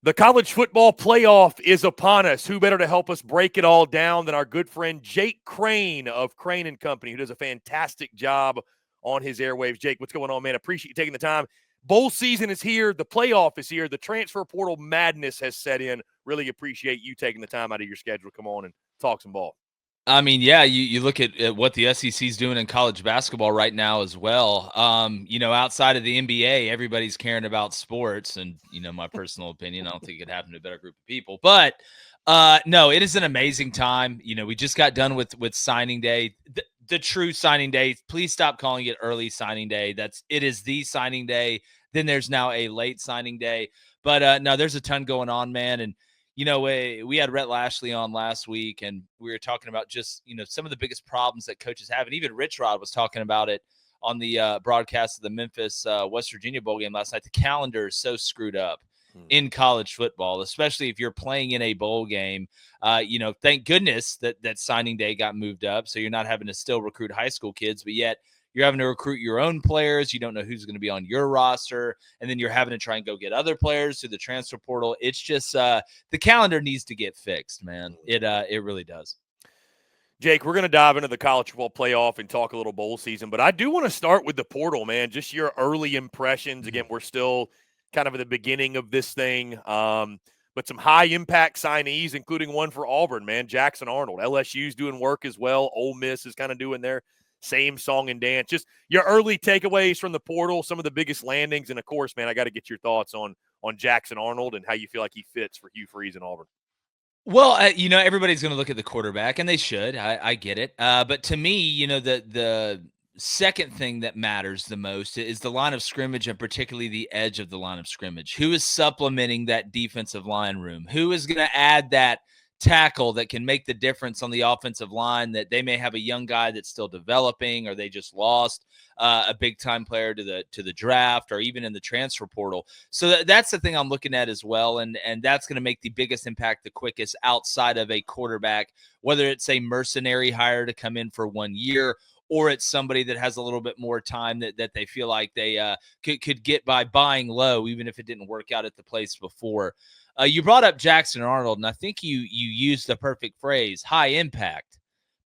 The college football playoff is upon us. Who better to help us break it all down than our good friend Jake Crain of Crain Company, who does a fantastic job on his airwaves. Jake, what's going on, man? Appreciate you taking the time. Bowl season is here. The playoff is here. The transfer portal madness has set in. Really appreciate you taking the time out of your schedule to come on and talk some ball. I mean, yeah, you look at what the SEC is doing in college basketball right now as well. Outside of the NBA, everybody's caring about sports. And, my personal opinion, I don't think it happened to a better group of people. But, no, it is an amazing time. We just got done with signing day. The true signing day. Please stop calling it early signing day. It is the signing day. Then there's now a late signing day. But, no, there's a ton going on, man. And, we had Rhett Lashley on last week, and we were talking about just, some of the biggest problems that coaches have. And even Rich Rod was talking about it on the broadcast of the Memphis, West Virginia bowl game last night. The calendar is so screwed up in college football, especially if you're playing in a bowl game. Thank goodness that signing day got moved up, so you're not having to still recruit high school kids, but yet you're having to recruit your own players. You don't know who's going to be on your roster. And then you're having to try and go get other players through the transfer portal. It's just the calendar needs to get fixed, man. It really does. Jake, we're going to dive into the college football playoff and talk a little bowl season. But I do want to start with the portal, man. Just your early impressions. Again, we're still kind of at the beginning of this thing. But some high-impact signees, including one for Auburn, man, Jackson Arnold. LSU's doing work as well. Ole Miss is kind of doing their same song and dance. Just your early takeaways from the portal, some of the biggest landings, and of course, man, I got to get your thoughts on Jackson Arnold and how you feel like he fits for Hugh Freeze and Auburn. Well, everybody's going to look at the quarterback, and they should. I get it. But to me, the second thing that matters the most is the line of scrimmage, and particularly the edge of the line of scrimmage. Who is supplementing that defensive line room? Who is going to add that tackle that can make the difference on the offensive line? That they may have a young guy that's still developing, or they just lost a big time player to the draft, or even in the transfer portal. So that's the thing I'm looking at as well, and that's going to make the biggest impact the quickest outside of a quarterback, whether it's a mercenary hire to come in for 1 year, or it's somebody that has a little bit more time that they feel like they could get by buying low, even if it didn't work out at the place before. You brought up Jackson Arnold, and I think you used the perfect phrase, high impact.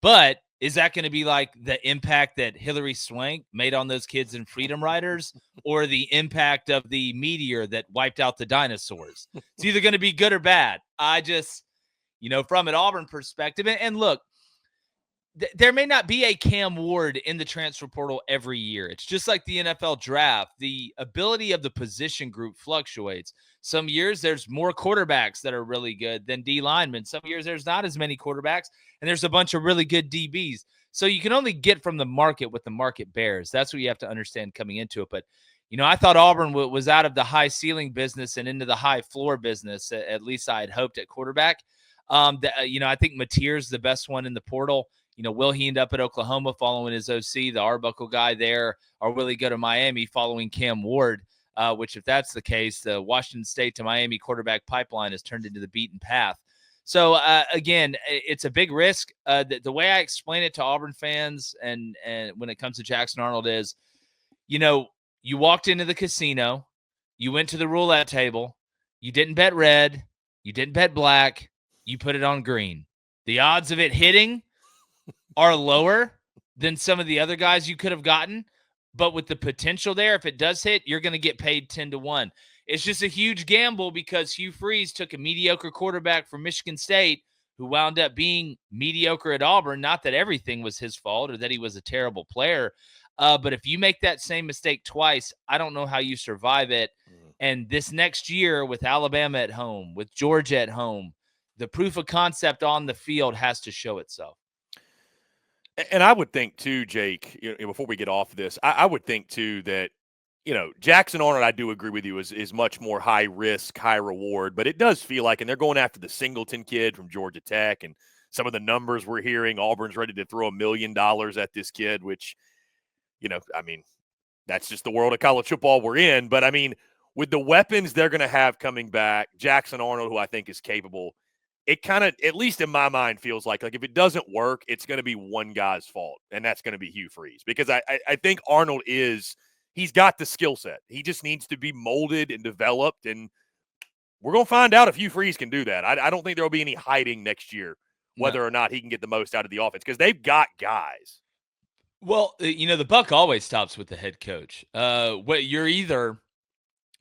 But is that going to be like the impact that Hillary Swank made on those kids in Freedom Riders, or the impact of the meteor that wiped out the dinosaurs? It's either going to be good or bad. I just, from an Auburn perspective, and look, there may not be a Cam Ward in the transfer portal every year. It's just like the NFL draft. The ability of the position group fluctuates. Some years there's more quarterbacks that are really good than D linemen. Some years there's not as many quarterbacks, and there's a bunch of really good DBs. So you can only get from the market what the market bears. That's what you have to understand coming into it. But, I thought Auburn was out of the high ceiling business and into the high floor business. At least I had hoped at quarterback. I think Mateer's the best one in the portal. Will he end up at Oklahoma following his OC, the Arbuckle guy there, or will he go to Miami following Cam Ward? Which, if that's the case, the Washington State to Miami quarterback pipeline has turned into the beaten path. So, again, it's a big risk. The way I explain it to Auburn fans and when it comes to Jackson Arnold is, you walked into the casino, you went to the roulette table, you didn't bet red, you didn't bet black, you put it on green. The odds of it hitting are lower than some of the other guys you could have gotten, but with the potential there, if it does hit, you're going to get paid 10-1. It's just a huge gamble because Hugh Freeze took a mediocre quarterback from Michigan State who wound up being mediocre at Auburn. Not that everything was his fault or that he was a terrible player, but if you make that same mistake twice, I don't know how you survive it. And this next year with Alabama at home, with Georgia at home, the proof of concept on the field has to show itself. And I would think, too, Jake, before we get off this, I would think, too, that, Jackson Arnold, I do agree with you, is much more high risk, high reward. But it does feel like, and they're going after the Singleton kid from Georgia Tech, and some of the numbers we're hearing, Auburn's ready to throw $1 million at this kid, which, that's just the world of college football we're in. But, with the weapons they're going to have coming back, Jackson Arnold, who I think is capable, it kind of, at least in my mind, feels like if it doesn't work, it's going to be one guy's fault, and that's going to be Hugh Freeze. Because I think Arnold he's got the skill set. He just needs to be molded and developed, and we're going to find out if Hugh Freeze can do that. I don't think there will be any hiding next year whether No. or not he can get the most out of the offense because they've got guys. Well, the buck always stops with the head coach. What you're either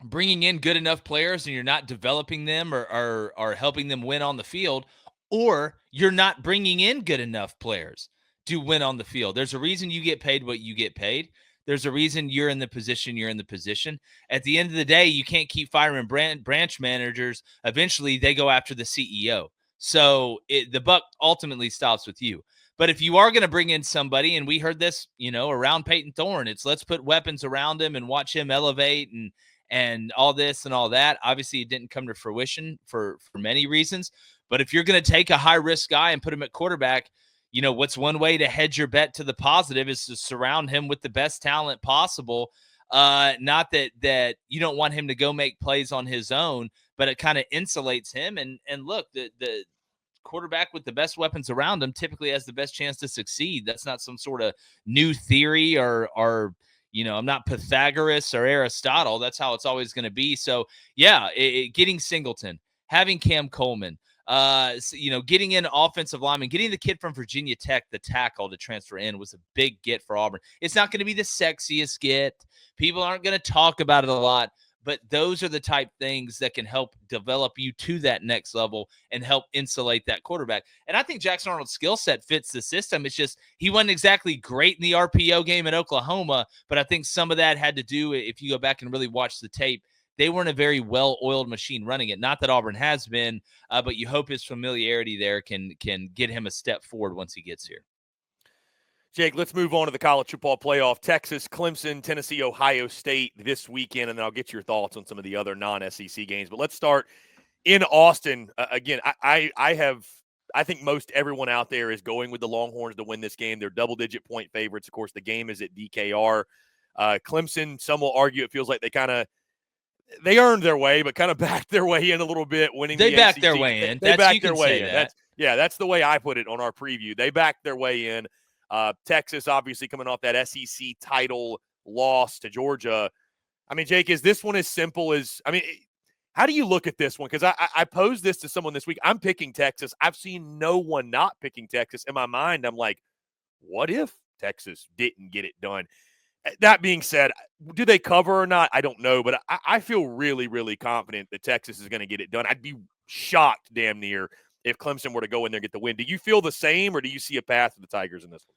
bringing in good enough players and you're not developing them or helping them win on the field, or you're not bringing in good enough players to win on the field. There's a reason you get paid what you get paid. There's a reason you're in the position you're in the position. At the end of the day, you can't keep firing branch managers. Eventually, they go after the CEO. So the buck ultimately stops with you. But if you are going to bring in somebody, and we heard this, around Peyton Thorne, it's let's put weapons around him and watch him elevate and all this and all that. Obviously, it didn't come to fruition for many reasons. But if you're going to take a high-risk guy and put him at quarterback, what's one way to hedge your bet to the positive is to surround him with the best talent possible. Not that you don't want him to go make plays on his own, but it kind of insulates him. And look, the quarterback with the best weapons around him typically has the best chance to succeed. That's not some sort of new theory or I'm not Pythagoras or Aristotle. That's how it's always going to be. So, yeah, getting Singleton, having Cam Coleman, getting in offensive lineman, getting the kid from Virginia Tech, the tackle to transfer in was a big get for Auburn. It's not going to be the sexiest get. People aren't going to talk about it a lot. But those are the type things that can help develop you to that next level and help insulate that quarterback. And I think Jackson Arnold's skill set fits the system. It's just he wasn't exactly great in the RPO game in Oklahoma, but I think some of that had to do, if you go back and really watch the tape, they weren't a very well-oiled machine running it. Not that Auburn has been, but you hope his familiarity there can get him a step forward once he gets here. Jake, let's move on to the college football playoff. Texas, Clemson, Tennessee, Ohio State this weekend, and then I'll get your thoughts on some of the other non-SEC games. But let's start in Austin. Again, I think most everyone out there is going with the Longhorns to win this game. They're double-digit point favorites. Of course, the game is at DKR. Clemson, some will argue it feels like they earned their way, but kind of backed their way in a little bit, winning they the backed ACC. their way in. They backed their way in. That's the way I put it on our preview. They backed their way in. Texas, obviously, coming off that SEC title loss to Georgia. I mean, Jake, is this one as simple as – I mean, how do you look at this one? Because I posed this to someone this week. I'm picking Texas. I've seen no one not picking Texas. In my mind, I'm like, what if Texas didn't get it done? That being said, do they cover or not? I don't know, but I feel really, really confident that Texas is going to get it done. I'd be shocked damn near if Clemson were to go in there and get the win. Do you feel the same, or do you see a path for the Tigers in this one?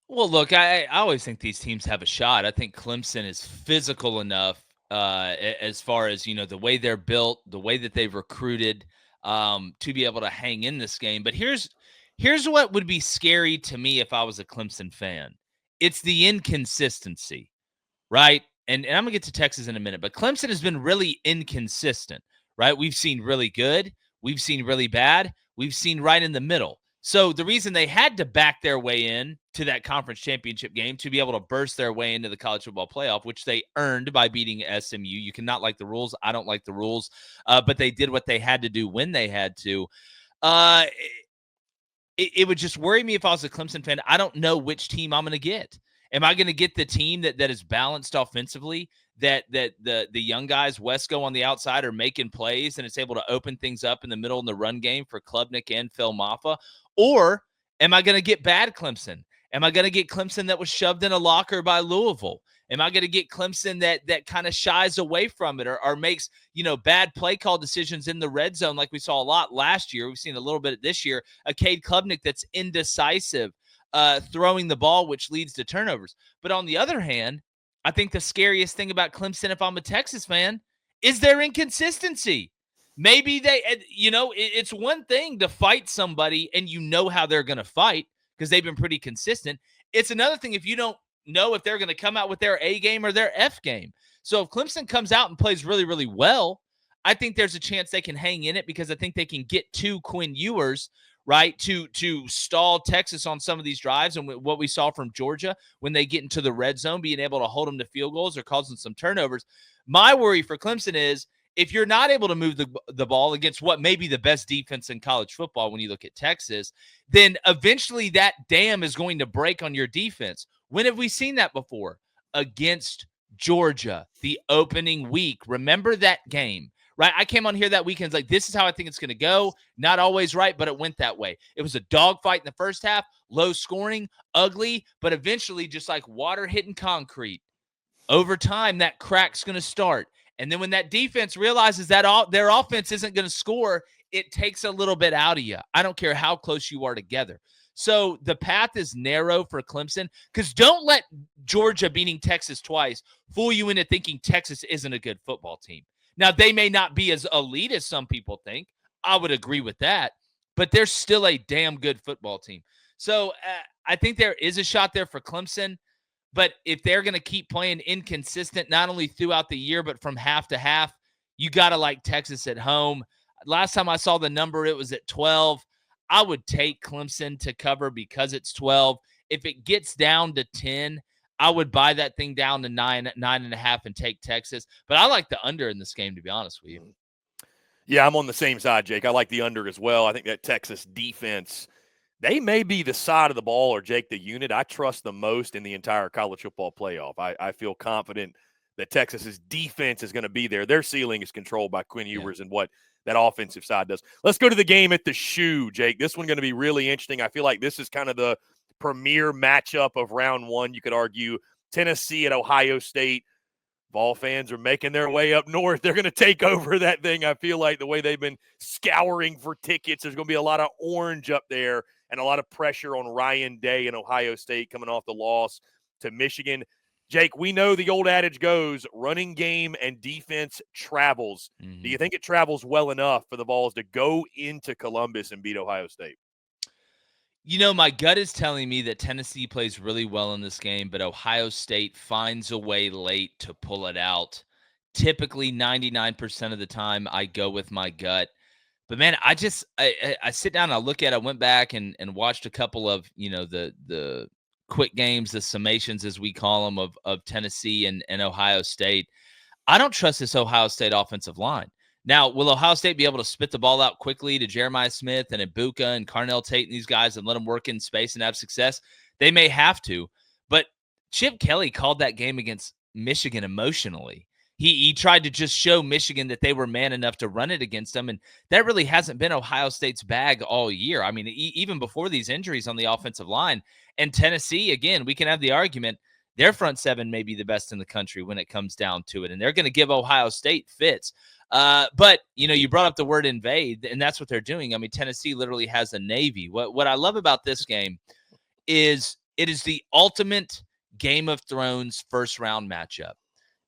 Well, look, I always think these teams have a shot. I think Clemson is physical enough as far as, the way they're built, the way that they've recruited to be able to hang in this game. But here's what would be scary to me if I was a Clemson fan. It's the inconsistency, right? And I'm going to get to Texas in a minute, but Clemson has been really inconsistent, right? We've seen really good. We've seen really bad. We've seen right in the middle. So the reason they had to back their way in to that conference championship game to be able to burst their way into the college football playoff, which they earned by beating SMU. You cannot like the rules. I don't like the rules, but they did what they had to do when they had to. It would just worry me if I was a Clemson fan. I don't know which team I'm going to get. Am I going to get the team that is balanced offensively, that the young guys, Wesco on the outside, are making plays and it's able to open things up in the middle in the run game for Klubnik and Phil Maffa? Or am I going to get bad Clemson? Am I going to get Clemson that was shoved in a locker by Louisville? Am I going to get Clemson that kind of shies away from it or makes, bad play call decisions in the red zone like we saw a lot last year? We've seen a little bit this year. A Cade Klubnik that's indecisive, throwing the ball, which leads to turnovers. But on the other hand, I think the scariest thing about Clemson, if I'm a Texas fan, is their inconsistency. Maybe it's one thing to fight somebody and how they're going to fight because they've been pretty consistent. It's another thing if you don't know if they're going to come out with their A game or their F game. So if Clemson comes out and plays really, really well, I think there's a chance they can hang in it because I think they can get to Quinn Ewers, right, to stall Texas on some of these drives. And what we saw from Georgia when they get into the red zone, being able to hold them to field goals or causing some turnovers. My worry for Clemson is if you're not able to move the ball against what may be the best defense in college football when you look at Texas, then eventually that dam is going to break on your defense. When have we seen that before? Against Georgia, the opening week. Remember that game, right? I came on here that weekend like, this is how I think it's going to go. Not always right, but it went that way. It was a dogfight in the first half, low scoring, ugly, but eventually just like water hitting concrete. Over time, that crack's going to start. And then when that defense realizes that their offense isn't going to score, it takes a little bit out of you. I don't care how close you are together. So the path is narrow for Clemson, because don't let Georgia beating Texas twice fool you into thinking Texas isn't a good football team. Now, they may not be as elite as some people think. I would agree with that. But they're still a damn good football team. So I think there is a shot there for Clemson. But if they're going to keep playing inconsistent, not only throughout the year, but from half to half, you got to like Texas at home. Last time I saw the number, it was at 12. I would take Clemson to cover because it's 12. If it gets down to 10, I would buy that thing down to 9.5 and take Texas. But I like the under in this game, to be honest with you. Yeah, I'm on the same side, Jake. I like the under as well. I think that Texas defense, they may be the side of the ball, or Jake, the unit I trust the most in the entire college football playoff. I feel confident that Texas's defense is going to be there. Their ceiling is controlled by Quinn Ewers and what that offensive side does. Let's go to the game at the Shoe, Jake. This one's going to be really interesting. I feel like this is kind of the premier matchup of round one. You could argue Tennessee at Ohio State. Ball fans are making their way up north. They're going to take over that thing. I feel like the way they've been scouring for tickets, there's going to be a lot of orange up there and a lot of pressure on Ryan Day and Ohio State coming off the loss to Michigan. Jake, we know the old adage goes, running game and defense travels. Mm-hmm. Do you think it travels well enough for the Vols to go into Columbus and beat Ohio State? You know, my gut is telling me that Tennessee plays really well in this game, but Ohio State finds a way late to pull it out. Typically, 99% of the time, I go with my gut. But, man, I sit down and I look at it. I went back and watched a couple of, the quick games, the summations, as we call them, of Tennessee and Ohio State. I don't trust this Ohio State offensive line. Now, will Ohio State be able to spit the ball out quickly to Jeremiah Smith and MYBOOKIE and Carnell Tate and these guys and let them work in space and have success? They may have to. But Chip Kelly called that game against Michigan emotionally. He tried to just show Michigan that they were man enough to run it against them, and that really hasn't been Ohio State's bag all year. I mean, even before these injuries on the offensive line. And Tennessee, again, we can have the argument, their front seven may be the best in the country when it comes down to it, and they're going to give Ohio State fits. But, you brought up the word invade, and that's what they're doing. I mean, Tennessee literally has a Navy. What I love about this game is it is the ultimate Game of Thrones first-round matchup.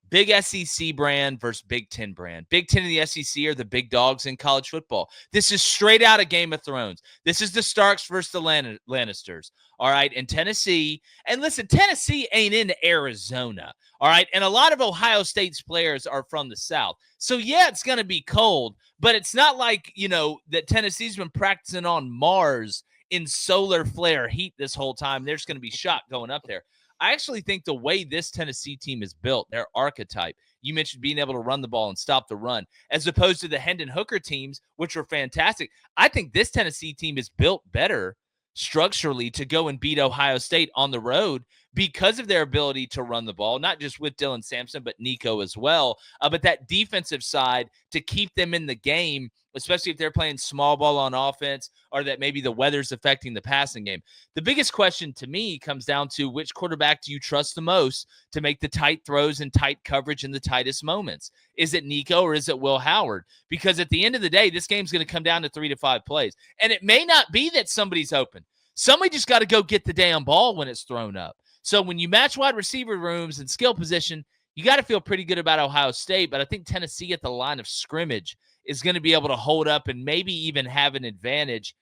Big SEC brand versus Big Ten brand. Big Ten and the SEC are the big dogs in college football. This is straight out of Game of Thrones. This is the Starks versus the Lannisters. All right, and Tennessee. And listen, Tennessee ain't in Arizona. All right, and a lot of Ohio State's players are from the South. So, yeah, it's going to be cold, but it's not like, that Tennessee's been practicing on Mars in solar flare heat this whole time. There's going to be shot going up there. I actually think the way this Tennessee team is built, their archetype, you mentioned being able to run the ball and stop the run, as opposed to the Hendon Hooker teams, which were fantastic. I think this Tennessee team is built better structurally to go and beat Ohio State on the road because of their ability to run the ball, not just with Dylan Sampson, but Nico as well. But that defensive side to keep them in the game, especially if they're playing small ball on offense or that maybe the weather's affecting the passing game. The biggest question to me comes down to which quarterback do you trust the most to make the tight throws and tight coverage in the tightest moments? Is it Nico or is it Will Howard? Because at the end of the day, this game's going to come down to 3 to 5 plays. And it may not be that somebody's open. Somebody just got to go get the damn ball when it's thrown up. So when you match wide receiver rooms and skill position, you got to feel pretty good about Ohio State. But I think Tennessee at the line of scrimmage is going to be able to hold up and maybe even have an advantage.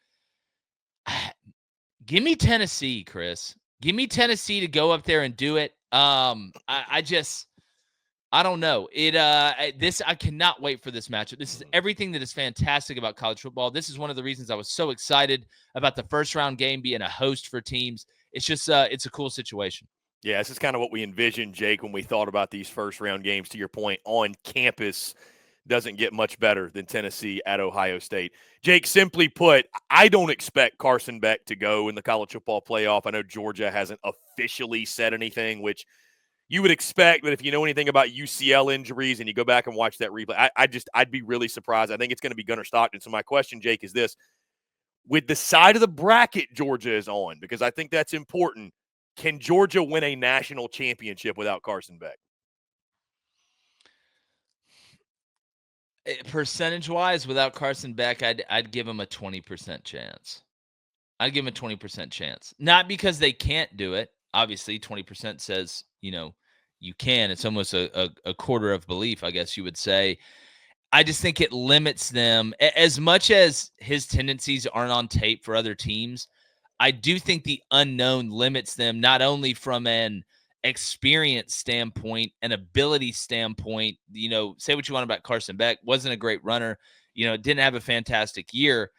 Give me Tennessee, Chris. Give me Tennessee to go up there and do it. I don't know. I cannot wait for this matchup. This is everything that is fantastic about college football. This is one of the reasons I was so excited about the first round game being a host for teams. It's just it's a cool situation. Yeah, this is kind of what we envisioned, Jake, when we thought about these first round games. To your point, on campus doesn't get much better than Tennessee at Ohio State. Jake, simply put, I don't expect Carson Beck to go in the college football playoff. I know Georgia hasn't officially said anything, which you would expect, but if you know anything about UCL injuries and you go back and watch that replay, I'd be really surprised. I think it's going to be Gunnar Stockton. So my question, Jake, is this. With the side of the bracket Georgia is on, because I think that's important, can Georgia win a national championship without Carson Beck? Percentage-wise, without Carson Beck, I'd give him a 20% chance. I'd give him a 20% chance. Not because they can't do it. Obviously, 20% says, you can. It's almost a quarter of belief, I guess you would say. I just think it limits them. As much as his tendencies aren't on tape for other teams, I do think the unknown limits them, not only from an experience standpoint, an ability standpoint. Say what you want about Carson Beck, wasn't a great runner, didn't have a fantastic year.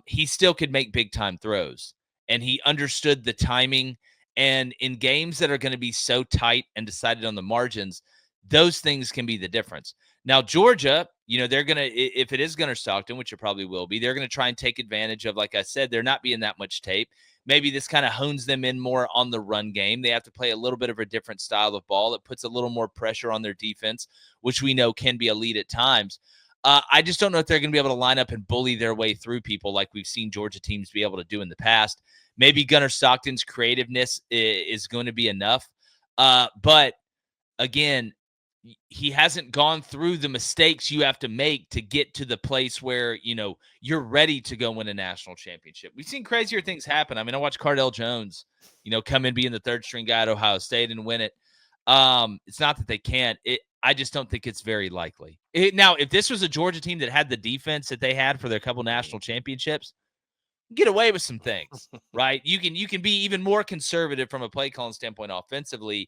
He still could make big time throws, and he understood the timing. And in games that are going to be so tight and decided on the margins, those things can be the difference. Now, Georgia, they're going to, if it is Gunnar Stockton, which it probably will be, they're going to try and take advantage of, like I said, there not being that much tape. Maybe this kind of hones them in more on the run game. They have to play a little bit of a different style of ball. It puts a little more pressure on their defense, which we know can be elite at times. I just don't know if they're going to be able to line up and bully their way through people like we've seen Georgia teams be able to do in the past. Maybe Gunnar Stockton's creativeness is going to be enough. But again, he hasn't gone through the mistakes you have to make to get to the place where, you're ready to go win a national championship. We've seen crazier things happen. I mean, I watched Cardell Jones, come in being the third string guy at Ohio State and win it. It's not that they can't. I just don't think it's very likely. Now, if this was a Georgia team that had the defense that they had for their couple national championships, get away with some things, right? You can be even more conservative from a play calling standpoint offensively.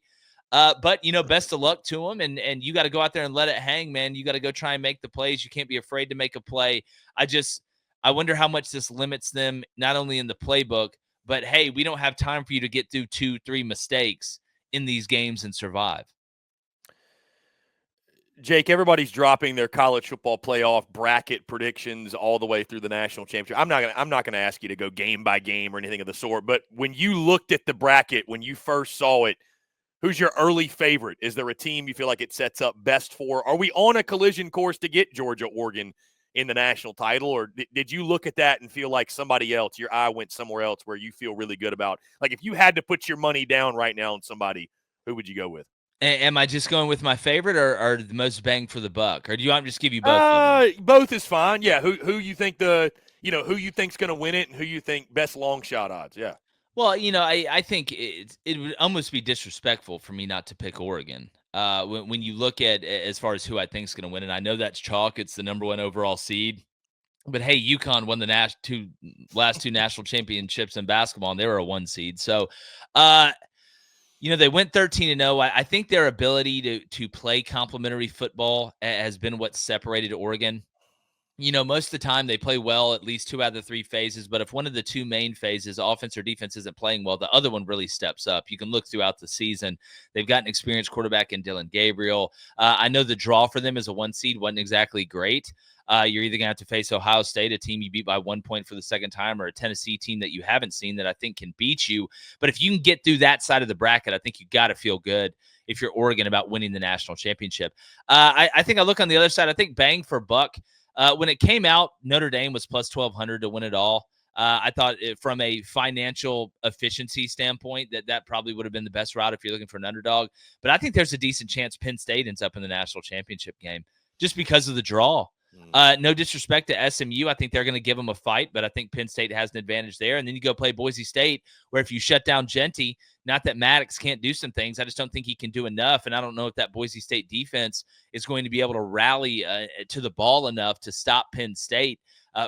But best of luck to them, and you got to go out there and let it hang, man. You got to go try and make the plays. You can't be afraid to make a play. I wonder how much this limits them, not only in the playbook, but hey, we don't have time for you to get through 2-3 mistakes in these games and survive. Jake, everybody's dropping their college football playoff bracket predictions all the way through the national championship. I'm not gonna ask you to go game by game or anything of the sort. But when you looked at the bracket, when you first saw it, who's your early favorite? Is there a team you feel like it sets up best for? Are we on a collision course to get Georgia, Oregon in the national title? Or did you look at that and feel like somebody else, your eye went somewhere else where you feel really good about? Like if you had to put your money down right now on somebody, who would you go with? Am I just going with my favorite or the most bang for the buck? Or do you want me to just give you both of them? Both is fine. Yeah, who you think who you think's going to win it and who you think best long shot odds. Yeah. Well, I think it would almost be disrespectful for me not to pick Oregon. When you look at as far as who I think is going to win, and I know that's chalk. It's the number 1 overall seed. But hey, UConn won the last two national championships in basketball, and they were a 1 seed. So, they went 13-0. I think their ability to play complementary football has been what separated Oregon. Most of the time they play well at least 2 out of the 3 phases, but if one of the 2 main phases, offense or defense, isn't playing well, the other one really steps up. You can look throughout the season. They've got an experienced quarterback in Dylan Gabriel. I know the draw for them as a 1 seed wasn't exactly great. You're either going to have to face Ohio State, a team you beat by 1 point for the second time, or a Tennessee team that you haven't seen that I think can beat you. But if you can get through that side of the bracket, I think you got to feel good if you're Oregon about winning the national championship. I think I look on the other side. I think bang for buck. When it came out, Notre Dame was plus 1,200 to win it all. I thought from a financial efficiency standpoint that probably would have been the best route if you're looking for an underdog. But I think there's a decent chance Penn State ends up in the national championship game just because of the draw. No disrespect to SMU. I think they're going to give them a fight, but I think Penn State has an advantage there. And then you go play Boise State, where if you shut down Genty, not that Maddox can't do some things, I just don't think he can do enough. And I don't know if that Boise State defense is going to be able to rally to the ball enough to stop Penn State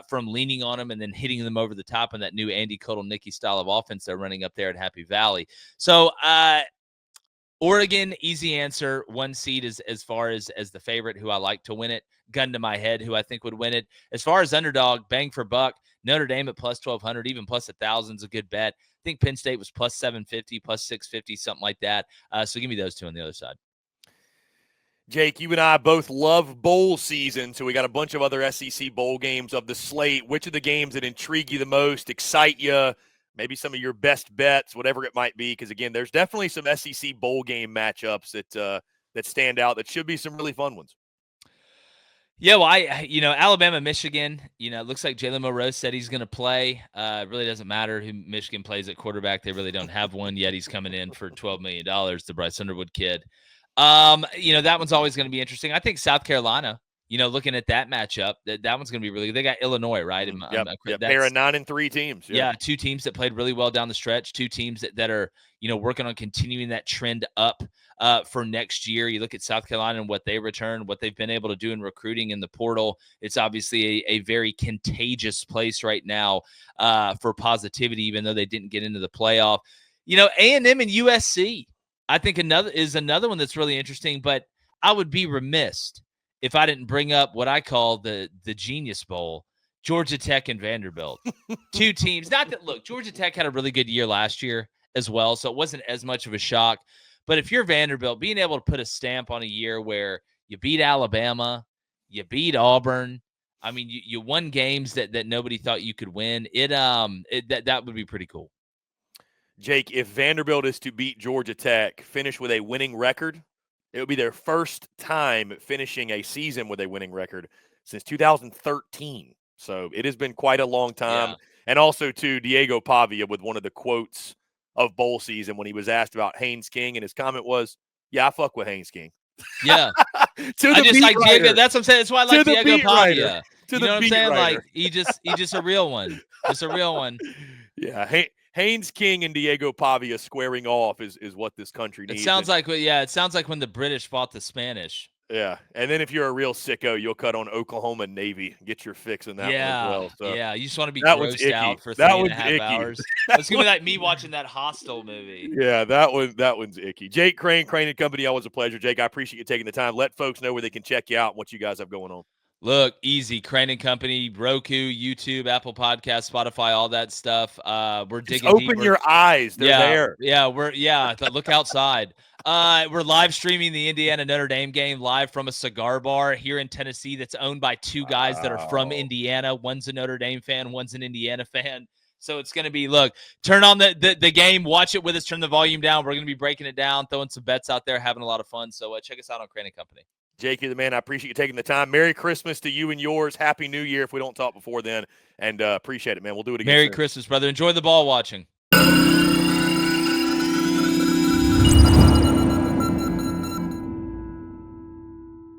from leaning on them and then hitting them over the top in that new Andy Kotelnicki style of offense they're running up there at Happy Valley. So Oregon, easy answer. 1 seed is as far as the favorite who I like to win it. Gun to my head who I think would win it. As far as underdog, bang for buck, Notre Dame at plus 1,200, even plus 1,000 is a good bet. I think Penn State was plus 750, plus 650, something like that. So give me those two on the other side. Jake, you and I both love bowl season, so we got a bunch of other SEC bowl games of the slate. Which of the games that intrigue you the most, excite you, maybe some of your best bets, whatever it might be. Because again, there's definitely some SEC bowl game matchups that stand out. That should be some really fun ones. Yeah, well, Alabama, Michigan, it looks like Jalen Monroe said he's going to play. It really doesn't matter who Michigan plays at quarterback. They really don't have one yet. He's coming in for $12 million, the Bryce Underwood kid. That one's always going to be interesting. I think South Carolina, looking at that matchup, that one's going to be really good. They got Illinois, right? Yep, pair of 9-3 teams. Yeah, two teams that played really well down the stretch, two teams that are, working on continuing that trend up for next year. You look at South Carolina and what they returned, what they've been able to do in recruiting in the portal. It's obviously a very contagious place right now for positivity, even though they didn't get into the playoff. A&M and USC, I think another one that's really interesting, but I would be remiss if I didn't bring up what I call the Genius Bowl. Georgia Tech and Vanderbilt. Two teams. Not that, look, Georgia Tech had a really good year last year as well, so it wasn't as much of a shock. But if you're Vanderbilt, being able to put a stamp on a year where you beat Alabama, you beat Auburn, I mean, you won games that nobody thought you could win. That would be pretty cool. Jake, if Vanderbilt is to beat Georgia Tech, finish with a winning record, it would be their first time finishing a season with a winning record since 2013. So it has been quite a long time. Yeah. And also, too, Diego Pavia with one of the quotes of bowl season when he was asked about Haynes King, and his comment was, "Yeah, I fuck with Haynes King." Yeah. To the beat writer. Diego. That's what I'm saying. That's why I like Diego Pavia. You know what I'm saying? Like he's just a real one. Just a real one. Yeah. Haynes King and Diego Pavia squaring off is what this country needs. It sounds like when the British fought the Spanish. Yeah, and then if you're a real sicko, you'll cut on Oklahoma Navy. Get your fix in that one as well. So yeah, you just want to be grossed out for 3.5 hours. It's gonna be like me watching that Hostel movie. Yeah, that one's icky. Jake Crain Company, always a pleasure. Jake, I appreciate you taking the time. Let folks know where they can check you out and what you guys have going on. Look, easy. Crain Company, Roku, YouTube, Apple Podcasts, Spotify, all that stuff. We're digging deep. Open your eyes. They're there. Yeah, look outside. We're live streaming the Indiana Notre Dame game live from a cigar bar here in Tennessee that's owned by two guys that are from Indiana. One's a Notre Dame fan, one's an Indiana fan. So it's going to be, look, turn on the game, watch it with us, turn the volume down. We're going to be breaking it down, throwing some bets out there, having a lot of fun. So check us out on Crain Company. Jake, you're the man. I appreciate you taking the time. Merry Christmas to you and yours. Happy New Year if we don't talk before then. And appreciate it, man. We'll do it again. Merry Christmas, brother. Enjoy the ball watching.